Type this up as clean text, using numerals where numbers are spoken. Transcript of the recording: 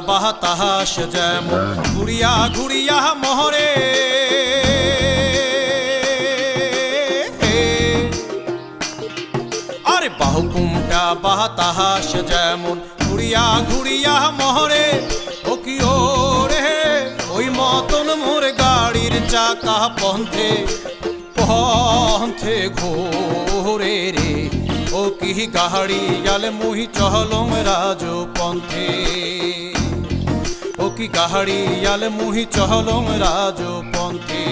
বাতাস যেমন ঘুরিয়া ঘুরিয়া মহরে, আরে বাহুকুমটা বাতাস যেমন ঘুরিয়া ঘুরিয়া মহরে। ও কি ওরে ওই মতন মোর গাড়ির চাকা পন্থে পন্থে ঘোরে রে। ও কি গাড়িয়াল মুহি চহলং রাজ পন্থে, ও কি গাড়িয়াল মুহি চহলং রাজ পন্থে।